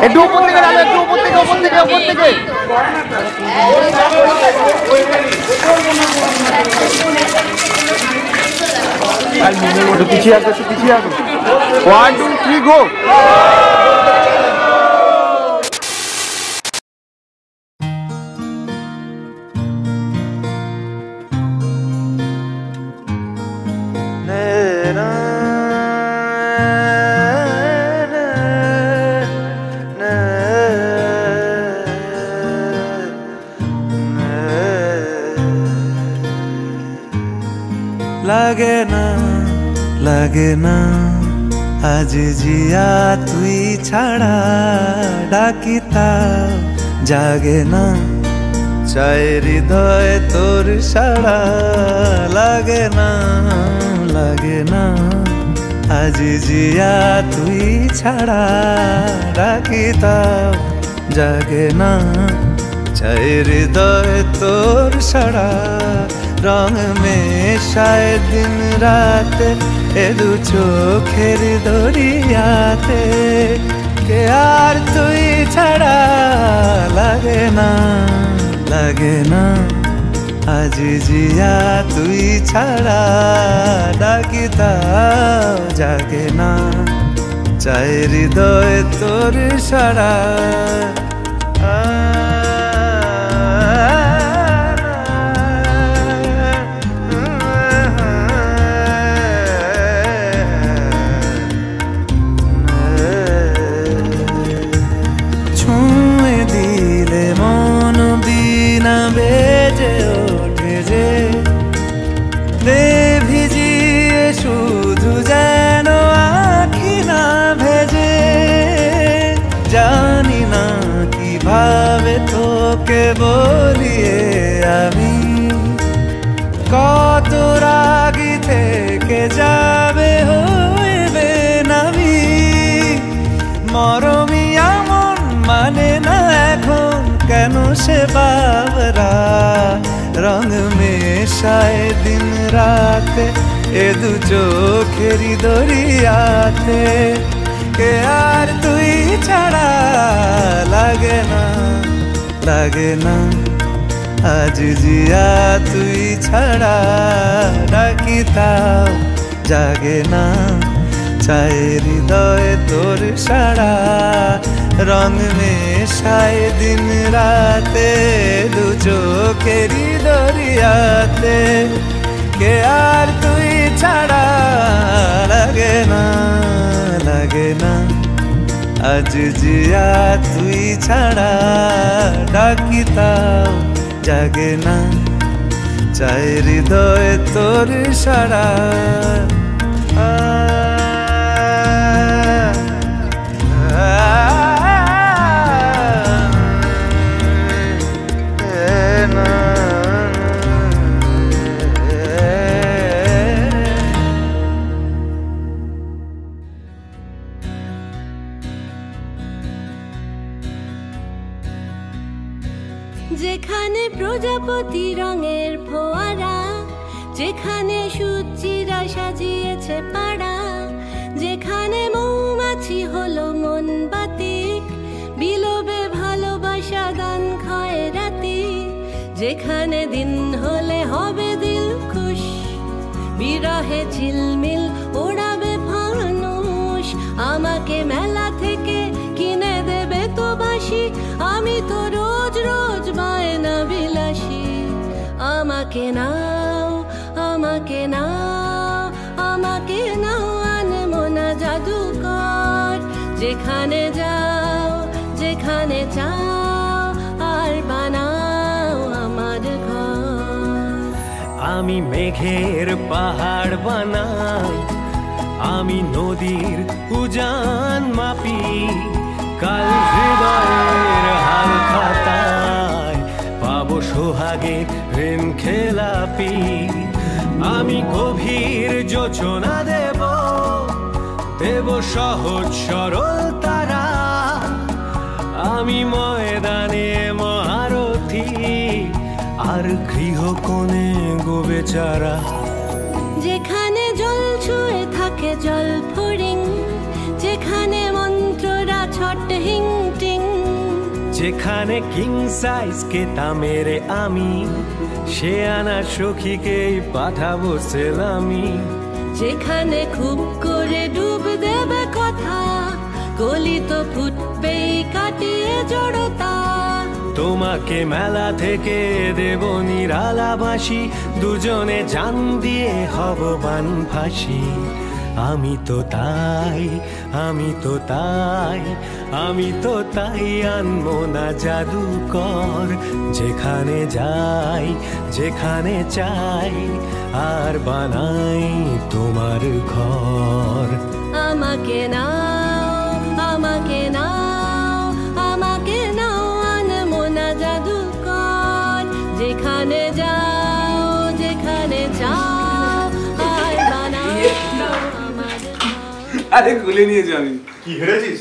একটু উপর থেকে যাবে, একটু উপর থেকে উপর থেকে উপর থেকে পিছিয়ে আসবে, একটু পিছিয়ে আসবে। 1 2 3 গো। লাগে না আজ জিয়া তুই ছাড়া ডাকিতা জাগে না চাই হৃদয় তোর সাড়া লাগে না আজ জিয়া তুই ছাড়া ডাকিতা জাগে না চাই হৃদয় তোর সাড়া রং মেশায় দিন রাতে এ দু চোখের দরিয়াতে কে আর তুই ছাড়া লাগে না আজ জিয়া তুই ছাড়া ডাকিতাও জাগে না চাই হৃদয় তোর সাড়া তোকে বলিয়ে আমি কত রাগি থেকে যাবে হইবে নামি মরমি এমন মানে না এখন কেন সে বাবরা রং মেশায় দিন রাতে এ দু চোখেরি দরিয়াতে কে আর তুই ছাড়া লাগে না আজ জিয়া তুই ছাড়া ডাকিতাও জাগে না চাই হৃদয় তোর সাড়া রং মেশায় দিন রাতে দু চোখেরি দরিয়াতে কে আর তুই ছাড়া লাগে না আজ জিয়া তুই ছাড়া ডাকিতাও জাগে না চাই হৃদয় তোর সাড়া যেখানে প্রজাপতি রঙের ফোয়ারা যেখানে সূর্যিরা সাজিয়েছে পাড়া যেখানে মৌমাছি হলো মন বাতিক বিলোবে ভালোবাসা গান খায় রাতি যেখানে দিন হলে হবে দিল খুশ বিরহে ঝিলমিল ওড়াবে ফানুষ আমাকে মেলা থেকে কিনে দেবে তো বাসি আমি তো রোজ রোজ বায়না বিলাসী আমাকে নাও আনমনা জাদুকর যেখানে যাও যেখানে চাও আর আমি মেঘের পাহাড় বানাই, আমি নদীর উজান মাপি, কাল হৃদয়ের হাল খাতায় পাবো সোহাগে ঋণ খেলাপি। আমি গভীর যোচনা দেব, দেব সহজ সরল তারা, আমি ময়দানে মহারথী, আর গৃহকোণে গো বেচারা। যেখানে জল ছুঁয়ে থাকে জল ফড়িং, যেখানে মন্ত্ররা ছট হিং টিং, যেখানে কিং সাইজ কেতা মেরে আমি, সে আনা সখীকেই পাঠাবো সেলামি। যেখানে খুব করে ডুব দেবে কথা, কলি তো ফুটবেই কাটিয়ে জড়তা। তোমাকে মেলা থেকে দেব নিরালাবাসী, দুজনে জান দিয়ে হব বানভাসী। আমি তো তাই, আমি তো তাই, আমি তো তাই আনবো না জাদুকর। যেখানে যাই, যেখানে চাই, আর বানাই তোমার ঘর। আমাকে নাও, আমাকে নাও, আমাকে নাও, আনবো না জাদুকর। যেখানে যাও, যেখানে যাও, আর বানাও আমার ঘর। আরে খুলে নিয়েছি আমি। কি হেরেছিস?